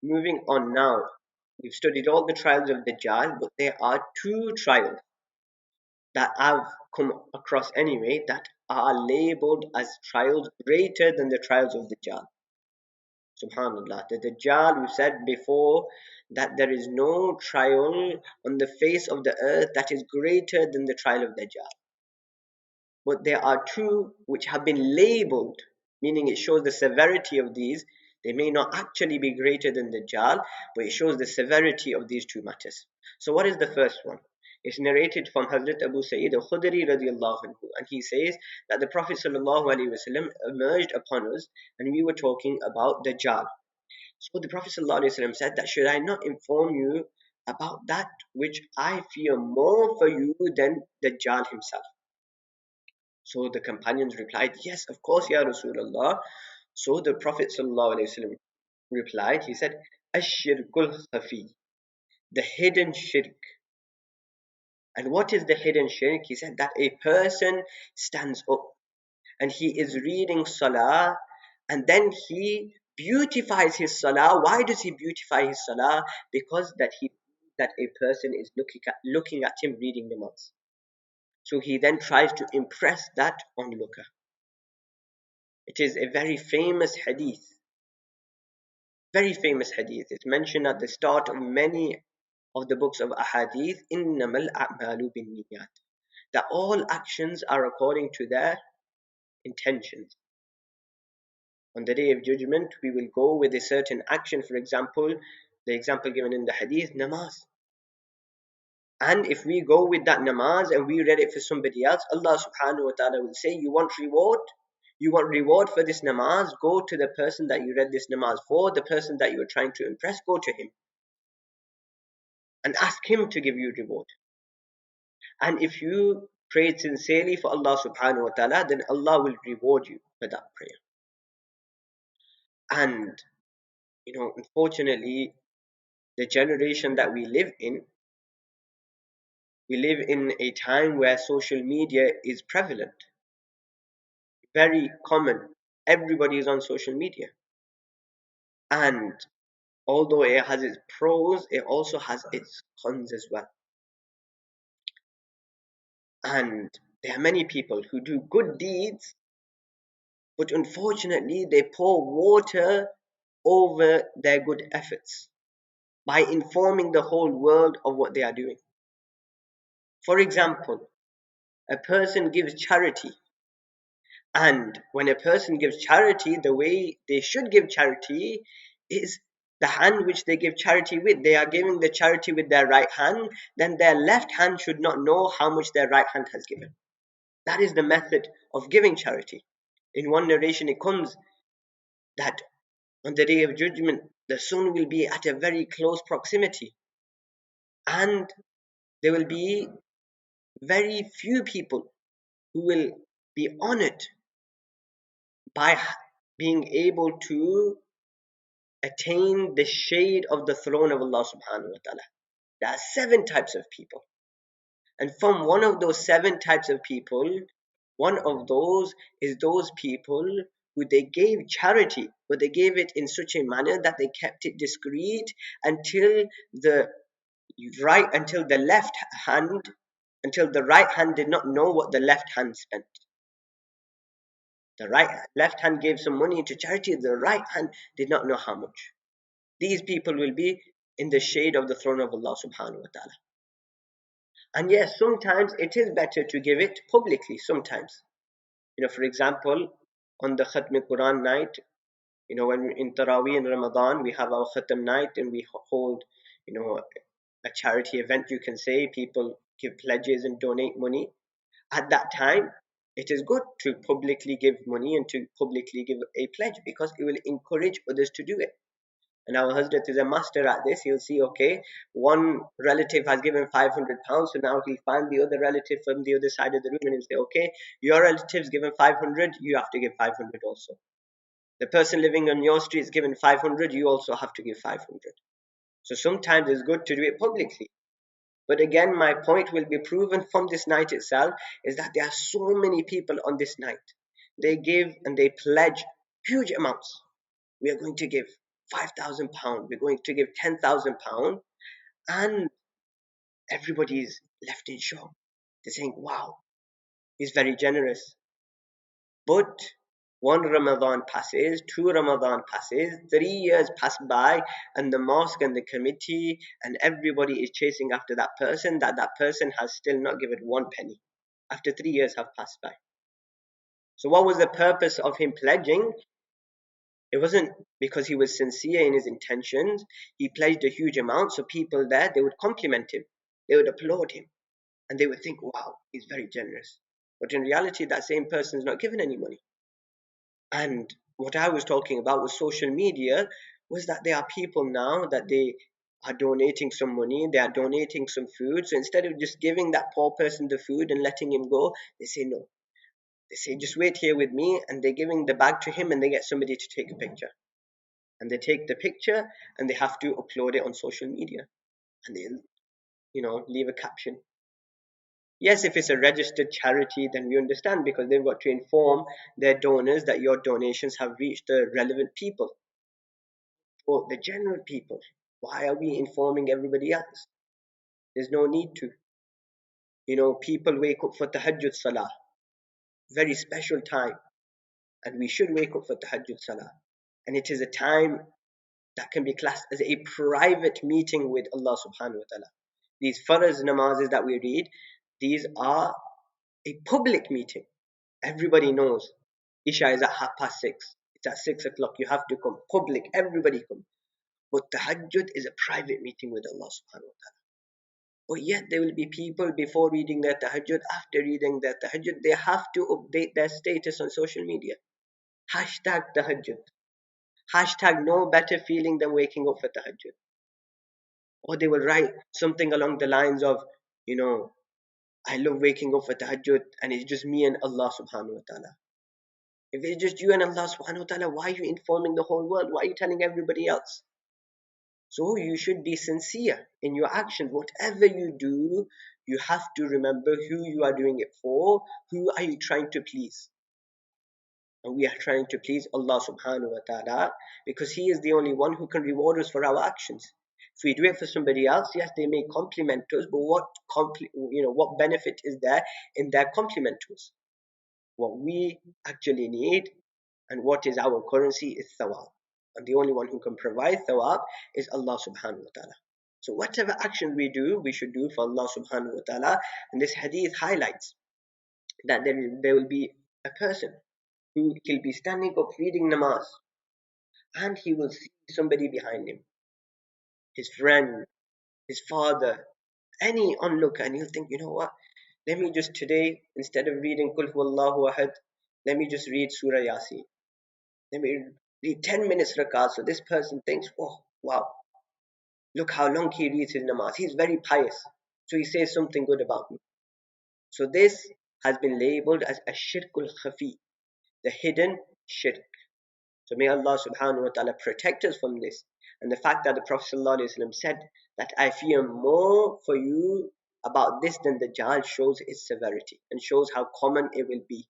moving on now. We've studied all the trials of Dajjal, but there are two trials that I've come across anyway that are labeled as trials greater than the trials of Dajjal. Subhanallah. The Dajjal, we said before that there is no trial on the face of the earth that is greater than the trial of Dajjal. But there are two which have been labeled, meaning it shows the severity of these. They may not actually be greater than the Dajjal, but it shows the severity of these two matters. So what is the first one? It's narrated from Hazrat Abu Sa'id al-Khudri radiallahu anhu, and he says that the Prophet sallallahu alaihi wasallam emerged upon us, and we were talking about Dajjal. So the Prophet sallallahu alaihi wasallam said that, should I not inform you about that which I fear more for you than Dajjal himself? So the companions replied, yes, of course, Ya Rasulullah. So the Prophet ﷺ replied, he said, Ash-shirkul khafi, the hidden shirk. And what is the hidden shirk? He said that a person stands up and he is reading salah, and then he beautifies his salah. Why does he beautify his salah? Because that a person is looking at him reading namaz. So he then tries to impress that onlooker. It is a very famous hadith. Very famous hadith. It's mentioned at the start of many of the books of ahadith. إِنَّمَا الْأَعْمَالُ بِالنِّيَّاتِ, that all actions are according to their intentions. On the day of judgment, we will go with a certain action. For example, the example given in the hadith, namaz. And if we go with that namaz and we read it for somebody else, Allah subhanahu wa ta'ala will say, you want reward? You want reward for this namaz? Go to the person that you read this namaz for, the person that you are trying to impress, go to him and ask him to give you reward. And if you prayed sincerely for Allah subhanahu wa ta'ala, then Allah will reward you for that prayer. And, unfortunately, the generation that we live in a time where social media is prevalent. Very common. Everybody is on social media. And although it has its pros, it also has its cons as well. And there are many people who do good deeds, but unfortunately they pour water over their good efforts by informing the whole world of what they are doing. For example, a person gives charity, and when a person gives charity, the way they should give charity is the hand which they give charity with. They are giving the charity with their right hand, then their left hand should not know how much their right hand has given. That is the method of giving charity. In one narration it comes that on the day of judgment, the sun will be at a very close proximity, and there will be very few people who will be honored by being able to attain the shade of the throne of Allah subhanahu wa ta'ala. There are 7 types of people. And from one of those 7 types of people, one of those is those people who they gave charity, but they gave it in such a manner that they kept it discreet until the right hand did not know what the left hand spent. The left hand gave some money into charity, the right hand did not know how much. These people will be in the shade of the throne of Allah subhanahu wa ta'ala. And yes, sometimes it is better to give it publicly, sometimes. For example, on the Khatm Quran night, when in Taraweeh in Ramadan, we have our Khatam night and we hold, a charity event, you can say. People give pledges and donate money. At that time, it is good to publicly give money and to publicly give a pledge, because it will encourage others to do it. And our Hazrat is a master at this. He'll see, okay, one relative has given £500, so now he'll find the other relative from the other side of the room and he'll say, okay, your relative's given 500, you have to give 500 also. The person living on your street is given 500, you also have to give 500. So sometimes it's good to do it publicly. But again, my point will be proven from this night itself, is that there are so many people on this night. They give and they pledge huge amounts. We are going to give. £5,000. We're going to give £10,000. And everybody's left in shock. They're saying, wow, he's very generous. But one Ramadan passes, two Ramadan passes, 3 years pass by, and the mosque and the committee and everybody is chasing after that person has still not given one penny after 3 years have passed by. So what was the purpose of him pledging? It wasn't because he was sincere in his intentions. He pledged a huge amount, so people there, they would compliment him, they would applaud him, and they would think, wow, he's very generous. But in reality, that same person is not given any money. And what I was talking about with social media was that there are people now that they are donating some money, they are donating some food. So instead of just giving that poor person the food and letting him go, they say no. They say, just wait here with me, and they're giving the bag to him and they get somebody to take a picture. And they take the picture and they have to upload it on social media. And they, leave a caption. Yes, if it's a registered charity, then we understand because they've got to inform their donors that your donations have reached the relevant people. For the general people, why are we informing everybody else? There's no need to. People wake up for tahajjud salah, very special time, and we should wake up for tahajjud salah. And it is a time that can be classed as a private meeting with Allah subhanahu wa ta'ala. These farz namazes that we read, these are a public meeting. Everybody knows Isha is at 6:30. It's at 6 o'clock. You have to come. Public, everybody come. But tahajjud is a private meeting with Allah subhanahu wa ta'ala. But yet there will be people before reading their tahajjud, after reading their tahajjud, they have to update their status on social media. Hashtag tahajjud. Hashtag no better feeling than waking up for tahajjud. Or they will write something along the lines of, I love waking up for tahajjud and it's just me and Allah subhanahu wa ta'ala. If it's just you and Allah subhanahu wa ta'ala, why are you informing the whole world? Why are you telling everybody else? So you should be sincere in your actions. Whatever you do, you have to remember who you are doing it for. Who are you trying to please? And we are trying to please Allah subhanahu wa ta'ala because He is the only one who can reward us for our actions. If we do it for somebody else, yes, they may compliment us, but what benefit is there in their compliment to us? What we actually need and what is our currency is thawab. And the only one who can provide thawab is Allah subhanahu wa ta'ala. So whatever action we do, we should do for Allah subhanahu wa ta'ala. And this hadith highlights that there will be a person who he'll be standing up reading namaz and he will see somebody behind him, his friend, his father, any onlooker, and he'll think, you know what? Let me just today, instead of reading Qul Huwallahu Ahad, let me just read Surah Yasin. Let me read 10 minutes rakat. So this person thinks, oh, wow, look how long he reads his namaz. He's very pious. So he says something good about me. So this has been labeled as a shirkul khafi, the hidden shirk. So may Allah subhanahu wa ta'ala protect us from this. And the fact that the Prophet ﷺ said that I fear more for you about this than the Dajjal shows its severity and shows how common it will be.